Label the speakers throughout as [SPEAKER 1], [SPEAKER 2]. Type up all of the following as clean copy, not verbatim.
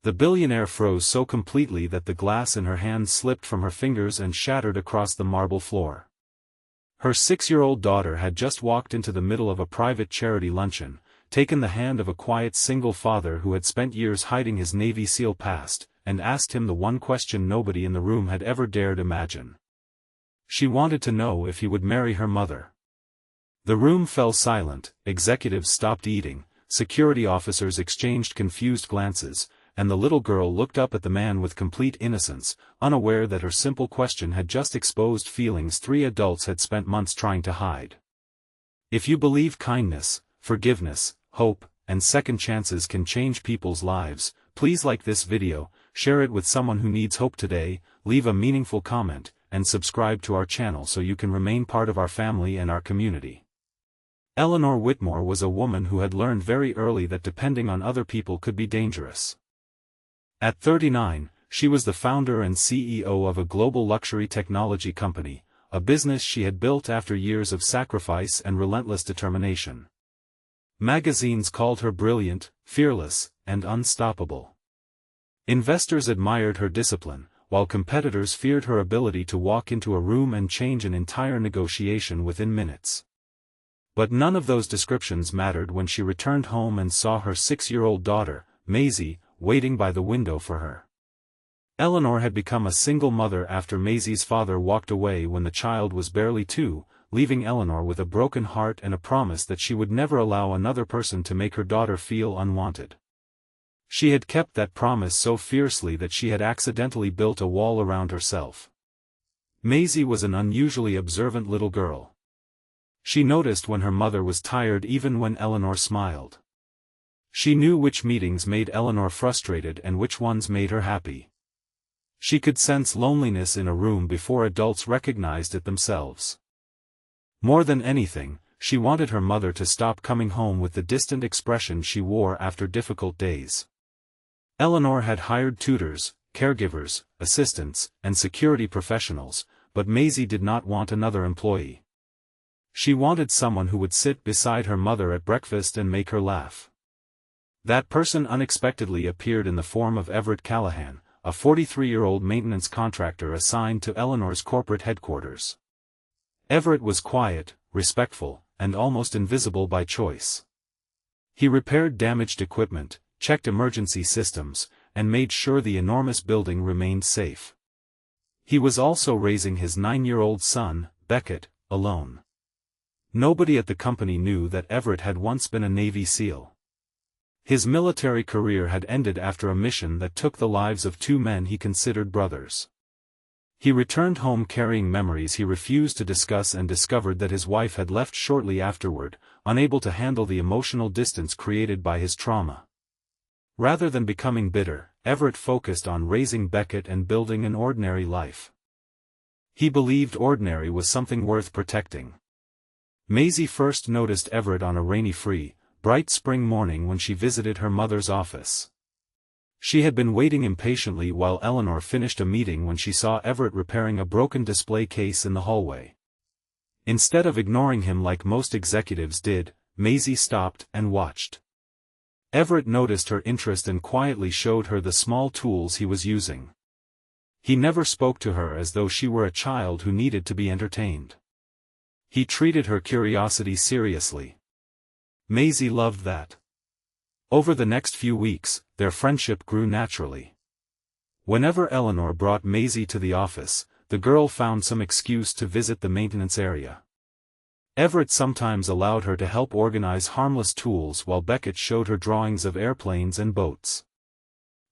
[SPEAKER 1] The billionaire froze so completely that the glass in her hand slipped from her fingers and shattered across the marble floor. Her 6-year-old daughter had just walked into the middle of a private charity luncheon, taken the hand of a quiet single father who had spent years hiding his Navy SEAL past, and asked him the one question nobody in the room had ever dared imagine. She wanted to know if he would marry her mother. The room fell silent, executives stopped eating, security officers exchanged confused glances, and the little girl looked up at the man with complete innocence, unaware that her simple question had just exposed feelings 3 adults had spent months trying to hide. If you believe kindness, forgiveness, hope, and second chances can change people's lives, please like this video, share it with someone who needs hope today, leave a meaningful comment, and subscribe to our channel so you can remain part of our family and our community. Eleanor Whitmore was a woman who had learned very early that depending on other people could be dangerous. At 39, she was the founder and CEO of a global luxury technology company, a business she had built after years of sacrifice and relentless determination. Magazines called her brilliant, fearless, and unstoppable. Investors admired her discipline, while competitors feared her ability to walk into a room and change an entire negotiation within minutes. But none of those descriptions mattered when she returned home and saw her 6-year-old daughter, Maisie, waiting by the window for her. Eleanor had become a single mother after Maisie's father walked away when the child was barely 2, leaving Eleanor with a broken heart and a promise that she would never allow another person to make her daughter feel unwanted. She had kept that promise so fiercely that she had accidentally built a wall around herself. Maisie was an unusually observant little girl. She noticed when her mother was tired even when Eleanor smiled. She knew which meetings made Eleanor frustrated and which ones made her happy. She could sense loneliness in a room before adults recognized it themselves. More than anything, she wanted her mother to stop coming home with the distant expression she wore after difficult days. Eleanor had hired tutors, caregivers, assistants, and security professionals, but Maisie did not want another employee. She wanted someone who would sit beside her mother at breakfast and make her laugh. That person unexpectedly appeared in the form of Everett Callahan, a 43-year-old maintenance contractor assigned to Eleanor's corporate headquarters. Everett was quiet, respectful, and almost invisible by choice. He repaired damaged equipment, checked emergency systems, and made sure the enormous building remained safe. He was also raising his 9-year-old son, Beckett, alone. Nobody at the company knew that Everett had once been a Navy SEAL. His military career had ended after a mission that took the lives of 2 men he considered brothers. He returned home carrying memories he refused to discuss and discovered that his wife had left shortly afterward, unable to handle the emotional distance created by his trauma. Rather than becoming bitter, Everett focused on raising Beckett and building an ordinary life. He believed ordinary was something worth protecting. Maisie first noticed Everett on a rainy bright spring morning when she visited her mother's office. She had been waiting impatiently while Eleanor finished a meeting when she saw Everett repairing a broken display case in the hallway. Instead of ignoring him like most executives did, Maisie stopped and watched. Everett noticed her interest and quietly showed her the small tools he was using. He never spoke to her as though she were a child who needed to be entertained. He treated her curiosity seriously. Maisie loved that. Over the next few weeks, their friendship grew naturally. Whenever Eleanor brought Maisie to the office, the girl found some excuse to visit the maintenance area. Everett sometimes allowed her to help organize harmless tools while Beckett showed her drawings of airplanes and boats.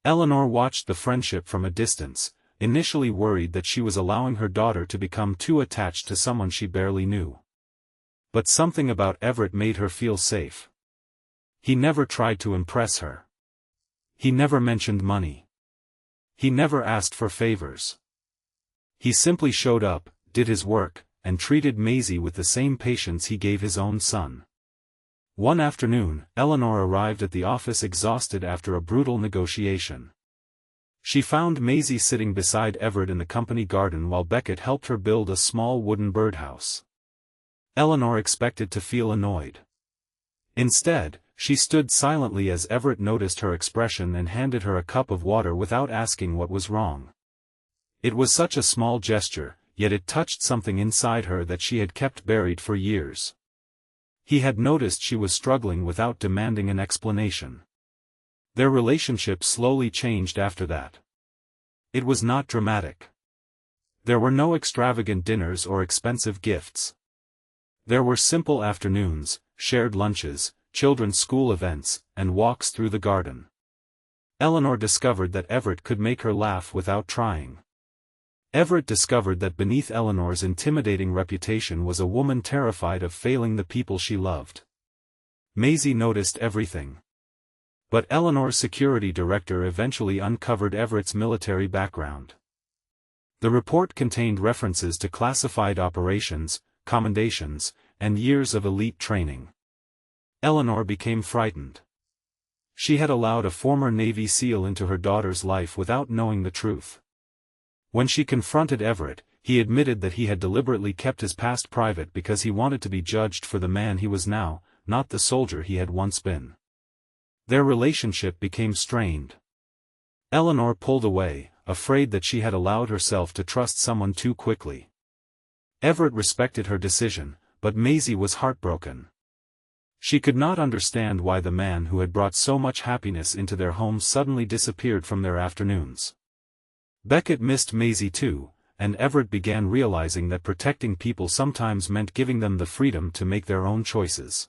[SPEAKER 1] Eleanor watched the friendship from a distance, initially worried that she was allowing her daughter to become too attached to someone she barely knew. But something about Everett made her feel safe. He never tried to impress her. He never mentioned money. He never asked for favors. He simply showed up, did his work, and treated Maisie with the same patience he gave his own son. One afternoon, Eleanor arrived at the office exhausted after a brutal negotiation. She found Maisie sitting beside Everett in the company garden while Beckett helped her build a small wooden birdhouse. Eleanor expected to feel annoyed. Instead, She stood silently as Everett noticed her expression and handed her a cup of water without asking what was wrong. It was such a small gesture, yet it touched something inside her that she had kept buried for years. He had noticed she was struggling without demanding an explanation. Their relationship slowly changed after that. It was not dramatic. There were no extravagant dinners or expensive gifts. There were simple afternoons, shared lunches, children's school events, and walks through the garden. Eleanor discovered that Everett could make her laugh without trying. Everett discovered that beneath Eleanor's intimidating reputation was a woman terrified of failing the people she loved. Maisie noticed everything. But Eleanor's security director eventually uncovered Everett's military background. The report contained references to classified operations, commendations, and years of elite training. Eleanor became frightened. She had allowed a former Navy SEAL into her daughter's life without knowing the truth. When she confronted Everett, he admitted that he had deliberately kept his past private because he wanted to be judged for the man he was now, not the soldier he had once been. Their relationship became strained. Eleanor pulled away, afraid that she had allowed herself to trust someone too quickly. Everett respected her decision, but Maisie was heartbroken. She could not understand why the man who had brought so much happiness into their home suddenly disappeared from their afternoons. Beckett missed Maisie too, and Everett began realizing that protecting people sometimes meant giving them the freedom to make their own choices.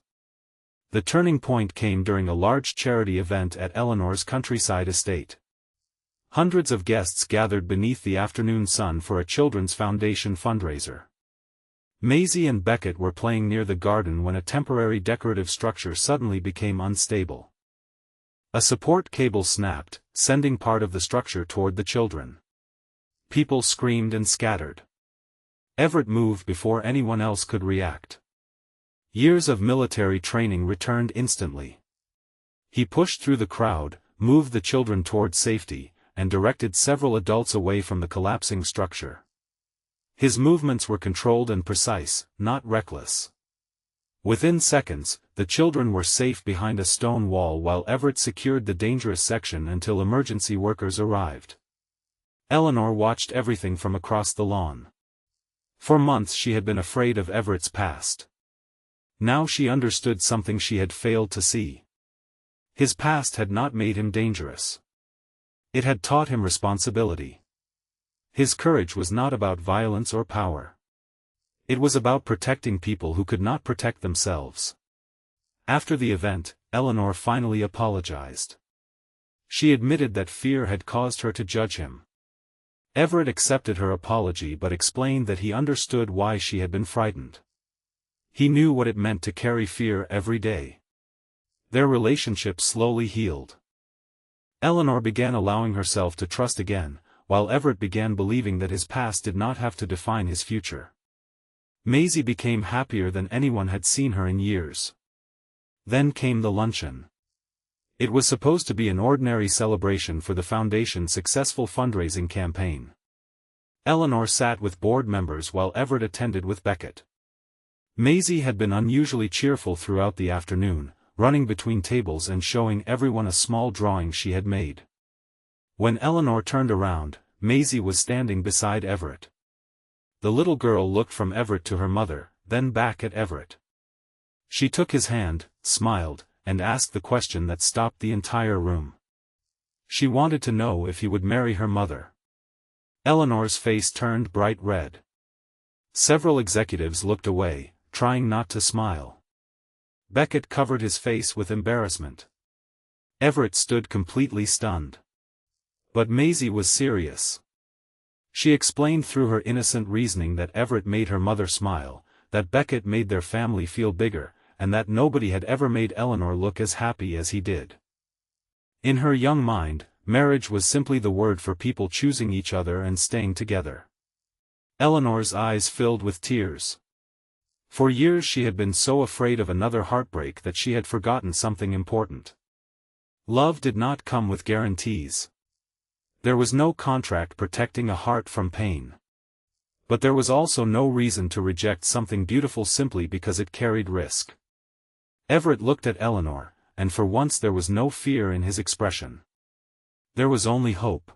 [SPEAKER 1] The turning point came during a large charity event at Eleanor's countryside estate. Hundreds of guests gathered beneath the afternoon sun for a children's foundation fundraiser. Maisie and Beckett were playing near the garden when a temporary decorative structure suddenly became unstable. A support cable snapped, sending part of the structure toward the children. People screamed and scattered. Everett moved before anyone else could react. Years of military training returned instantly. He pushed through the crowd, moved the children toward safety, and directed several adults away from the collapsing structure. His movements were controlled and precise, not reckless. Within seconds, the children were safe behind a stone wall while Everett secured the dangerous section until emergency workers arrived. Eleanor watched everything from across the lawn. For months she had been afraid of Everett's past. Now she understood something she had failed to see. His past had not made him dangerous. It had taught him responsibility. His courage was not about violence or power. It was about protecting people who could not protect themselves. After the event, Eleanor finally apologized. She admitted that fear had caused her to judge him. Everett accepted her apology but explained that he understood why she had been frightened. He knew what it meant to carry fear every day. Their relationship slowly healed. Eleanor began allowing herself to trust again, while Everett began believing that his past did not have to define his future. Maisie became happier than anyone had seen her in years. Then came the luncheon. It was supposed to be an ordinary celebration for the foundation's successful fundraising campaign. Eleanor sat with board members while Everett attended with Beckett. Maisie had been unusually cheerful throughout the afternoon, running between tables and showing everyone a small drawing she had made. When Eleanor turned around, Maisie was standing beside Everett. The little girl looked from Everett to her mother, then back at Everett. She took his hand, smiled, and asked the question that stopped the entire room. She wanted to know if he would marry her mother. Eleanor's face turned bright red. Several executives looked away, trying not to smile. Beckett covered his face with embarrassment. Everett stood completely stunned. But Maisie was serious. She explained through her innocent reasoning that Everett made her mother smile, that Beckett made their family feel bigger, and that nobody had ever made Eleanor look as happy as he did. In her young mind, marriage was simply the word for people choosing each other and staying together. Eleanor's eyes filled with tears. For years she had been so afraid of another heartbreak that she had forgotten something important. Love did not come with guarantees. There was no contract protecting a heart from pain. But there was also no reason to reject something beautiful simply because it carried risk. Everett looked at Eleanor, and for once there was no fear in his expression. There was only hope.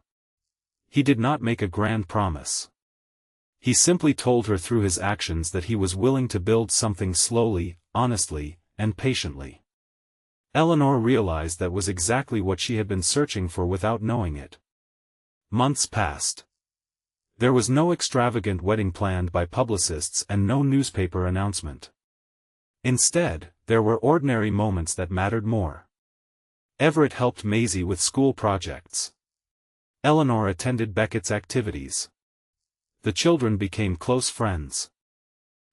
[SPEAKER 1] He did not make a grand promise. He simply told her through his actions that he was willing to build something slowly, honestly, and patiently. Eleanor realized that was exactly what she had been searching for without knowing it. Months passed. There was no extravagant wedding planned by publicists and no newspaper announcement. Instead, there were ordinary moments that mattered more. Everett helped Maisie with school projects. Eleanor attended Beckett's activities. The children became close friends.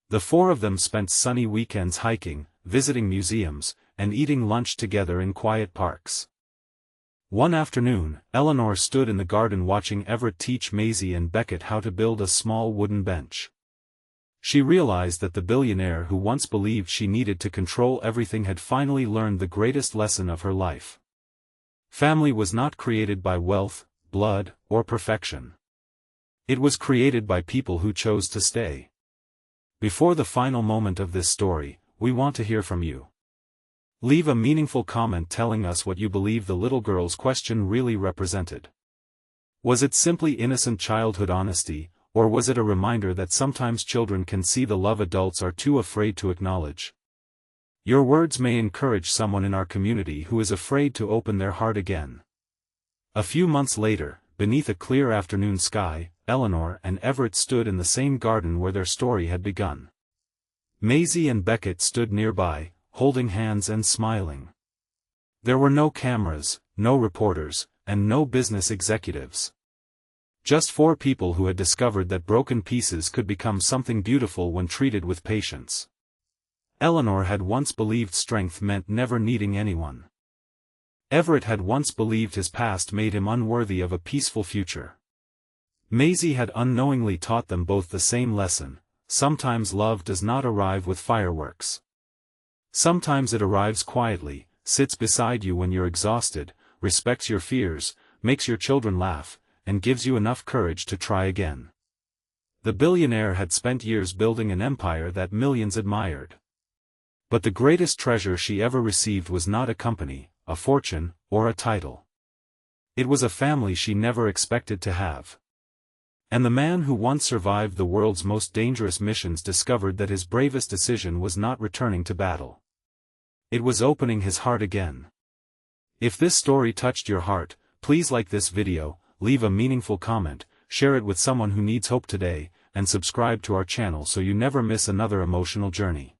[SPEAKER 1] The four of them spent sunny weekends hiking, visiting museums, and eating lunch together in quiet parks. One afternoon, Eleanor stood in the garden watching Everett teach Maisie and Beckett how to build a small wooden bench. She realized that the billionaire who once believed she needed to control everything had finally learned the greatest lesson of her life. Family was not created by wealth, blood, or perfection. It was created by people who chose to stay. Before the final moment of this story, we want to hear from you. Leave a meaningful comment telling us what you believe the little girl's question really represented. Was it simply innocent childhood honesty, or was it a reminder that sometimes children can see the love adults are too afraid to acknowledge? Your words may encourage someone in our community who is afraid to open their heart again. A few months later, beneath a clear afternoon sky, Eleanor and Everett stood in the same garden where their story had begun. Maisie and Beckett stood nearby, holding hands and smiling. There were no cameras, no reporters, and no business executives. Just four people who had discovered that broken pieces could become something beautiful when treated with patience. Eleanor had once believed strength meant never needing anyone. Everett had once believed his past made him unworthy of a peaceful future. Maisie had unknowingly taught them both the same lesson: sometimes love does not arrive with fireworks. Sometimes it arrives quietly, sits beside you when you're exhausted, respects your fears, makes your children laugh, and gives you enough courage to try again. The billionaire had spent years building an empire that millions admired. But the greatest treasure she ever received was not a company, a fortune, or a title. It was a family she never expected to have. And the man who once survived the world's most dangerous missions discovered that his bravest decision was not returning to battle. It was opening his heart again. If this story touched your heart, please like this video, leave a meaningful comment, share it with someone who needs hope today, and subscribe to our channel so you never miss another emotional journey.